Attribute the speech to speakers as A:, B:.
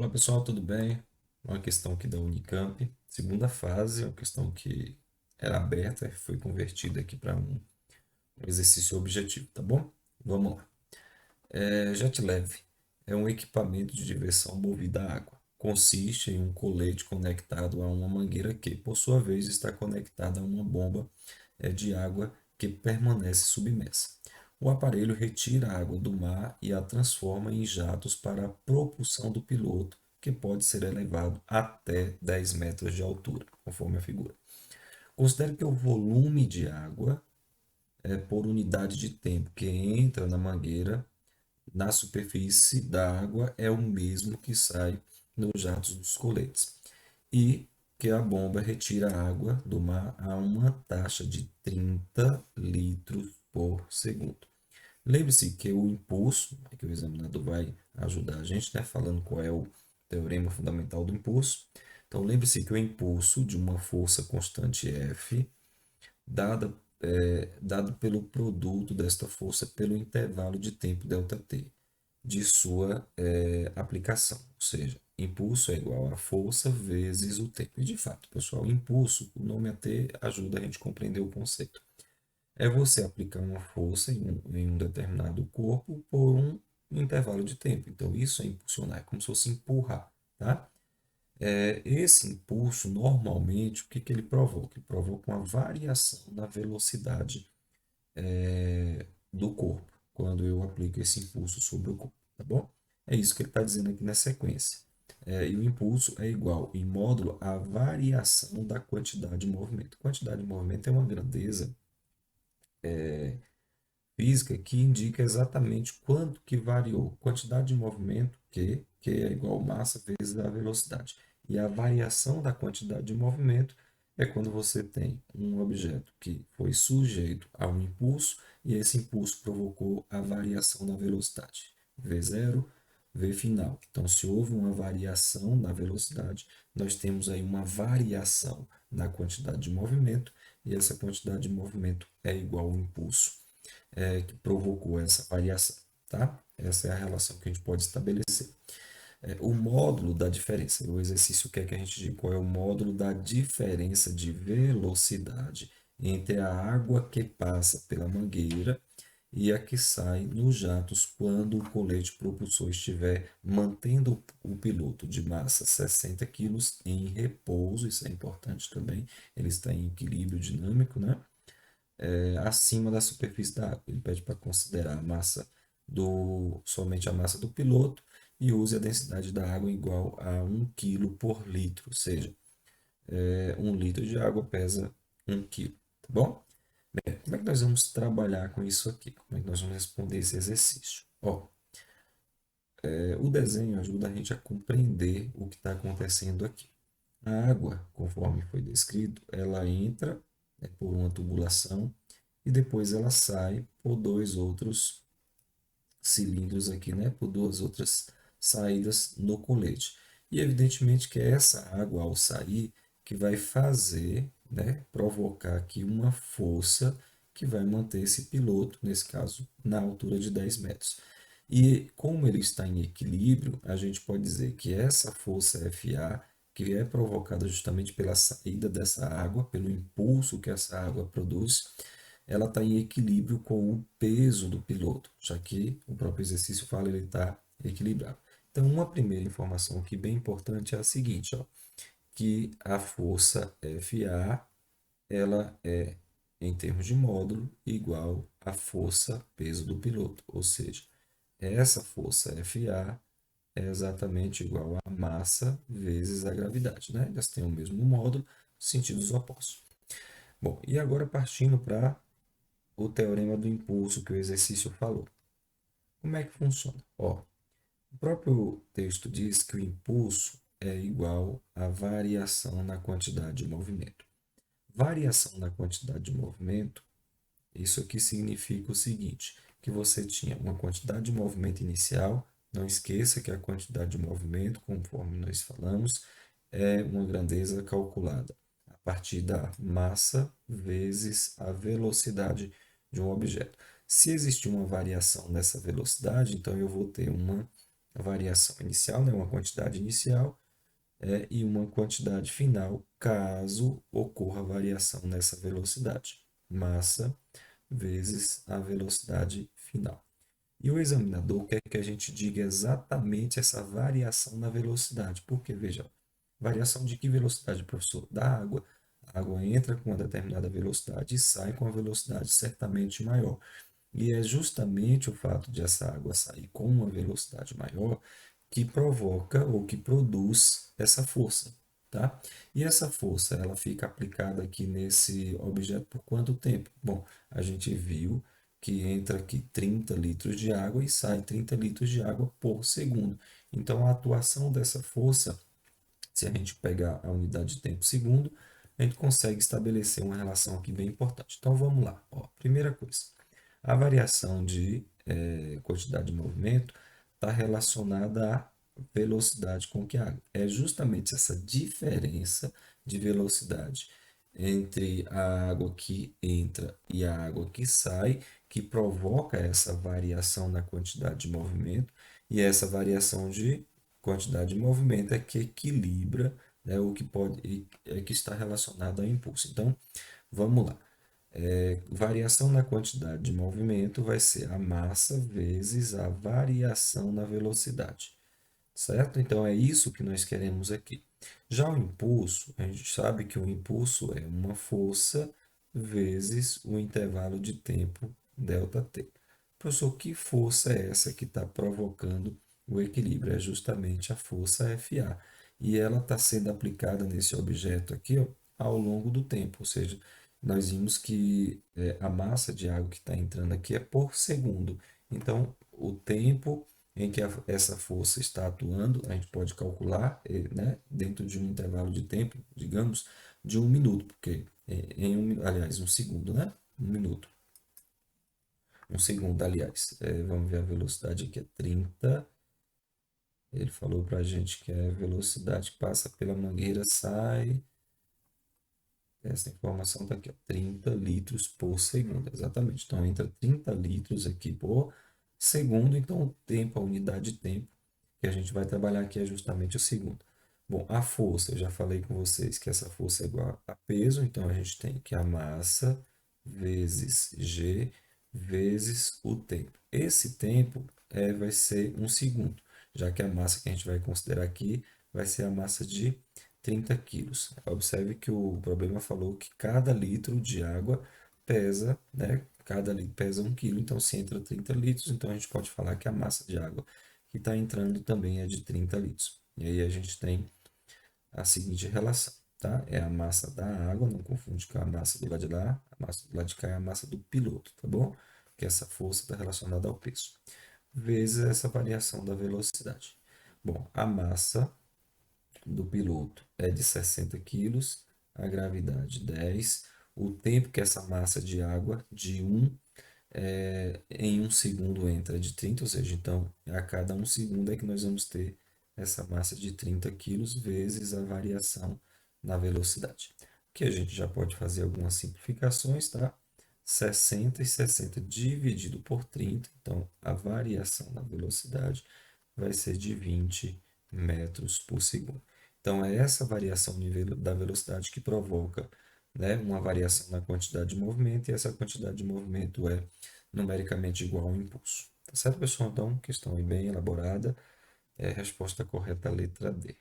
A: Olá pessoal, tudo bem? Uma questão aqui da Unicamp, segunda fase, uma questão que era aberta e foi convertida aqui para um exercício objetivo, tá bom? Vamos lá. Jet Leve é um equipamento de diversão movido a água. Consiste em um colete conectado a uma mangueira que, por sua vez, está conectada a uma bomba de água que permanece submersa. O aparelho retira a água do mar e a transforma em jatos para a propulsão do piloto, que pode ser elevado até 10 metros de altura, conforme a figura. Considere que o volume de água por unidade de tempo que entra na mangueira na superfície da água é o mesmo que sai nos jatos dos coletes, e que a bomba retira a água do mar a uma taxa de 30 litros por segundo. Lembre-se que o impulso, que o examinador vai ajudar a gente, né, falando qual é o teorema fundamental do impulso. Então, lembre-se que o impulso de uma força constante F, dado pelo produto desta força pelo intervalo de tempo ΔT de sua aplicação. Ou seja, impulso é igual a força vezes o tempo. E de fato, pessoal, impulso, o nome até ajuda a gente a compreender o conceito. É você aplicar uma força em um determinado corpo por um intervalo de tempo. Então, isso é impulsionar, é como se fosse empurrar, tá? Esse impulso, normalmente, o que que ele provoca? Ele provoca uma variação na velocidade do corpo, quando eu aplico esse impulso sobre o corpo, tá bom? É isso que ele está dizendo aqui na sequência. E o impulso é igual, em módulo, à variação da quantidade de movimento. Quantidade de movimento é uma grandeza física que indica exatamente quanto que variou. Quantidade de movimento, que é igual massa vezes a velocidade. E a variação da quantidade de movimento é quando você tem um objeto que foi sujeito a um impulso e esse impulso provocou a variação da velocidade. V0, V final. Então, se houve uma variação na velocidade, nós temos aí uma variação na quantidade de movimento e essa quantidade de movimento é igual ao impulso que provocou essa variação, tá? Essa é a relação que a gente pode estabelecer. O módulo da diferença, o exercício quer que a gente diga qual é o módulo da diferença de velocidade entre a água que passa pela mangueira e a que sai nos jatos quando o colete propulsor estiver mantendo o piloto de massa 60 quilos em repouso, isso é importante também, ele está em equilíbrio dinâmico, né? Acima da superfície da água. Ele pede para considerar somente a massa do piloto e use a densidade da água igual a 1 kg por litro, ou seja, 1 litro de água pesa 1 kg, tá bom? Bem, como é que nós vamos trabalhar com isso aqui? Como é que nós vamos responder esse exercício? Ó, o desenho ajuda a gente a compreender o que está acontecendo aqui. A água, conforme foi descrito, ela entra, né, por uma tubulação e depois ela sai por dois outros cilindros aqui, né, por duas outras saídas no colete. E evidentemente que é essa água ao sair que vai fazer, né, provocar aqui uma força que vai manter esse piloto, nesse caso, na altura de 10 metros. E como ele está em equilíbrio, a gente pode dizer que essa força FA, que é provocada justamente pela saída dessa água, pelo impulso que essa água produz, ela está em equilíbrio com o peso do piloto, já que o próprio exercício fala ele está equilibrado. Então, uma primeira informação aqui bem importante é a seguinte, ó, que a força FA ela é, em termos de módulo, igual à força peso do piloto, ou seja, essa força FA é exatamente igual à massa vezes a gravidade, né? Elas têm o mesmo módulo, sentidos opostos. Bom, e agora partindo para o teorema do impulso que o exercício falou. Como é que funciona? Ó, o próprio texto diz que o impulso é igual à variação na quantidade de movimento. Variação na quantidade de movimento, isso aqui significa o seguinte, que você tinha uma quantidade de movimento inicial, não esqueça que a quantidade de movimento, conforme nós falamos, é uma grandeza calculada a partir da massa vezes a velocidade de um objeto. Se existir uma variação nessa velocidade, então eu vou ter uma a variação inicial, né, uma quantidade inicial, e uma quantidade final, caso ocorra variação nessa velocidade. Massa vezes a velocidade final. E o examinador quer que a gente diga exatamente essa variação na velocidade. Porque, veja, variação de que velocidade, professor? Da água. A água entra com uma determinada velocidade e sai com uma velocidade certamente maior. E é justamente o fato de essa água sair com uma velocidade maior que provoca ou que produz essa força, tá? E essa força, ela fica aplicada aqui nesse objeto por quanto tempo? Bom, a gente viu que entra aqui 30 litros de água e sai 30 litros de água por segundo. Então, a atuação dessa força, se a gente pegar a unidade de tempo segundo, a gente consegue estabelecer uma relação aqui bem importante. Então, vamos lá. Ó, primeira coisa, a variação de quantidade de movimento está relacionada à velocidade com que a água. É justamente essa diferença de velocidade entre a água que entra e a água que sai que provoca essa variação na quantidade de movimento, e essa variação de quantidade de movimento é que equilibra, né, o que pode é que está relacionado ao impulso. Então, vamos lá. Variação na quantidade de movimento vai ser a massa vezes a variação na velocidade, certo? Então é isso que nós queremos aqui. Já o impulso, a gente sabe que o impulso é uma força vezes o intervalo de tempo ΔT. Professor, que força é essa que está provocando o equilíbrio? É justamente a força FA. E ela está sendo aplicada nesse objeto aqui, ó, ao longo do tempo. Ou seja, nós vimos que a massa de água que está entrando aqui é por segundo. Então, o tempo em que essa força está atuando, a gente pode calcular, né, dentro de um intervalo de tempo, digamos, de um minuto, porque aliás, um segundo, né? Um minuto. Um segundo, aliás. Vamos ver a velocidade aqui, é 30. Ele falou para a gente que é a velocidade que passa pela mangueira, sai. Essa informação está aqui, ó, 30 litros por segundo, exatamente. Então, entra 30 litros aqui por segundo, então o tempo, a unidade de tempo que a gente vai trabalhar aqui é justamente o segundo. Bom, a força, eu já falei com vocês que essa força é igual a peso, então a gente tem que a massa vezes G vezes o tempo. Esse tempo vai ser um segundo, já que a massa que a gente vai considerar aqui vai ser a massa de 30 quilos. Observe que o problema falou que cada litro de água pesa, né? Cada litro pesa 1 quilo, então se entra 30 litros, então a gente pode falar que a massa de água que está entrando também é de 30 litros. E aí a gente tem a seguinte relação, tá? É a massa da água, não confunde com a massa do lado de lá, a massa do lado de cá é a massa do piloto, tá bom? Que essa força está relacionada ao peso, vezes essa variação da velocidade. Bom, a massa do piloto é de 60 quilos, a gravidade 10, o tempo que essa massa de água de 1 em um segundo entra de 30, ou seja, então a cada um segundo é que nós vamos ter essa massa de 30 quilos vezes a variação na velocidade. Que a gente já pode fazer algumas simplificações, tá? 60 e 60 dividido por 30, então a variação na velocidade vai ser de 20 metros por segundo. Então é essa variação da velocidade que provoca, né, uma variação na quantidade de movimento, e essa quantidade de movimento é numericamente igual ao impulso. Tá certo, pessoal? Então, questão bem elaborada. Resposta correta, letra D.